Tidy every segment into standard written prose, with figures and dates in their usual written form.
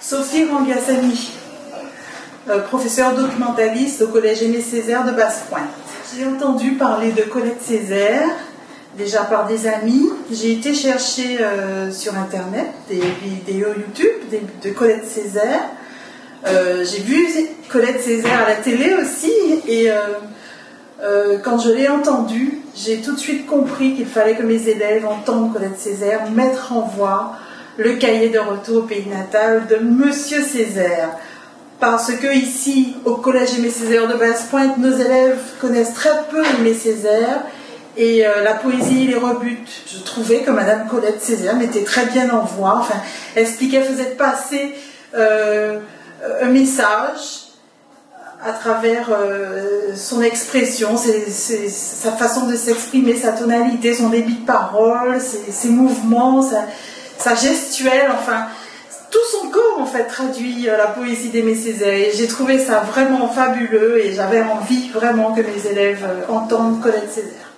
Sophie Rangassani, professeure documentaliste au collège Aimé Césaire de Basse-Pointe. J'ai entendu parler de Colette Césaire, déjà par des amis. J'ai été chercher sur internet des vidéos YouTube de Colette Césaire. J'ai vu Colette Césaire à la télé aussi et quand je l'ai entendue, j'ai tout de suite compris qu'il fallait que mes élèves entendent Colette Césaire mettre en voix le cahier de retour au pays natal de Monsieur Césaire. Parce que ici, au collège Aimé Césaire de Basse-Pointe, nos élèves connaissent très peu Aimé Césaire et la poésie les rebute. Je trouvais que Madame Colette Césaire mettait très bien en voix, enfin, expliquait, faisait passer un message à travers son expression, sa façon de s'exprimer, sa tonalité, son débit de parole, ses mouvements, sa gestuelle, enfin, tout son corps en fait traduit la poésie d'Aimé Césaire. Et j'ai trouvé ça vraiment fabuleux et j'avais envie vraiment que mes élèves entendent Colette Césaire.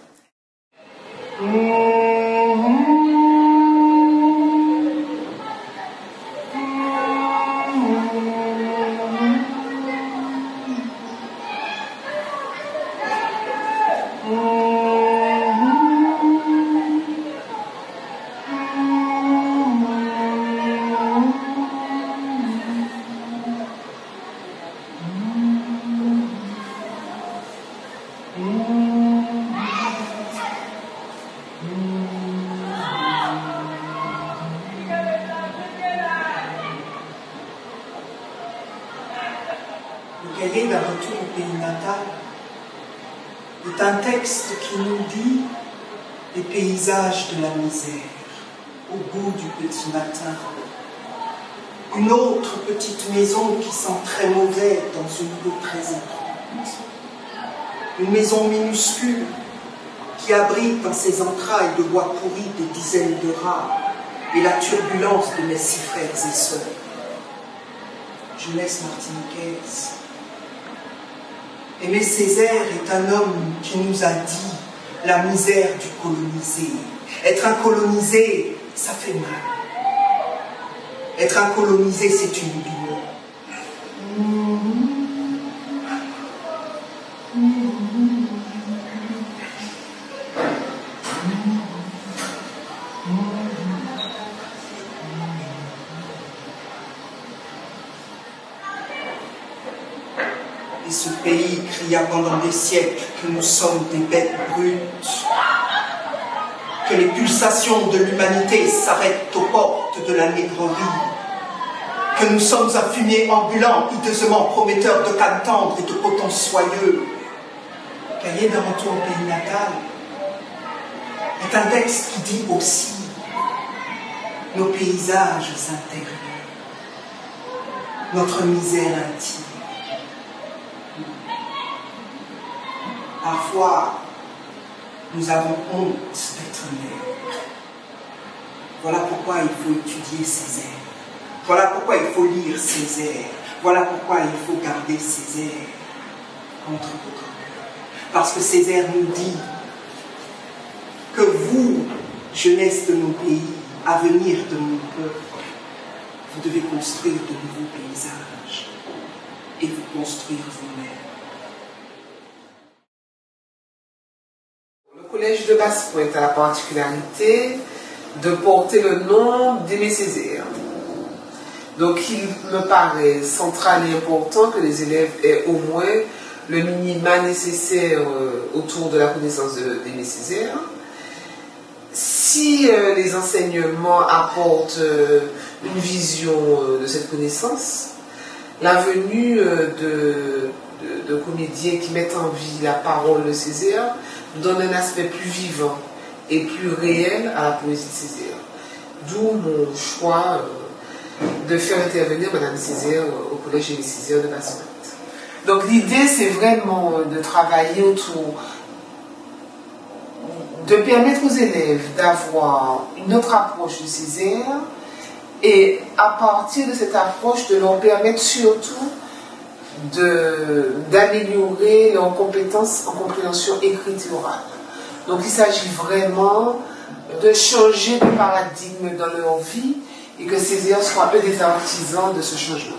Le cahier d'un retour au pays natal est un texte qui nous dit les paysages de la misère, au bout du petit matin. Une autre petite maison qui sent très mauvais dans une rue très étroite. Une maison minuscule qui abrite dans ses entrailles de bois pourri des dizaines de rats et la turbulence de mes 6 frères et sœurs. Jeunesse martiniquaise. Aimé Césaire est un homme qui nous a dit la misère du colonisé. Être un colonisé, ça fait mal. Être un colonisé, c'est une douleur. Et ce pays cria pendant des siècles que nous sommes des bêtes brutes, que les pulsations de l'humanité s'arrêtent aux portes de la négrerie, que nous sommes un fumier ambulant, hideusement prometteur de canne tendre et de coton soyeux. Cahier d'un retour au pays natal est un texte qui dit aussi nos paysages intérieurs, notre misère intime. Parfois, nous avons honte d'être nègres. Voilà pourquoi il faut étudier Césaire. Voilà pourquoi il faut lire Césaire. Voilà pourquoi il faut garder Césaire contre votre cœur. Parce que Césaire nous dit que vous, jeunesse de nos pays, avenir de mon peuple, vous devez construire de nouveaux paysages et vous construire vous-même. Le collège de Basse-Pointe a la particularité de porter le nom d'Aimé Césaire. Donc il me paraît central et important que les élèves aient au moins le minima nécessaire autour de la connaissance d'Aimé Césaire. Si les enseignements apportent une vision de cette connaissance, la venue de comédiens qui mettent en vie la parole de Césaire donne un aspect plus vivant et plus réel à la poésie de Césaire. D'où mon choix de faire intervenir Madame Césaire au collège Aimé Césaire de Basse-Pointe. Donc l'idée, c'est vraiment de travailler autour, de permettre aux élèves d'avoir une autre approche de Césaire et à partir de cette approche, de leur permettre surtout d'améliorer leurs compétences en compréhension écriturale. Donc il s'agit vraiment de changer de paradigme dans leur vie et que Césaire soit un des artisans de ce changement.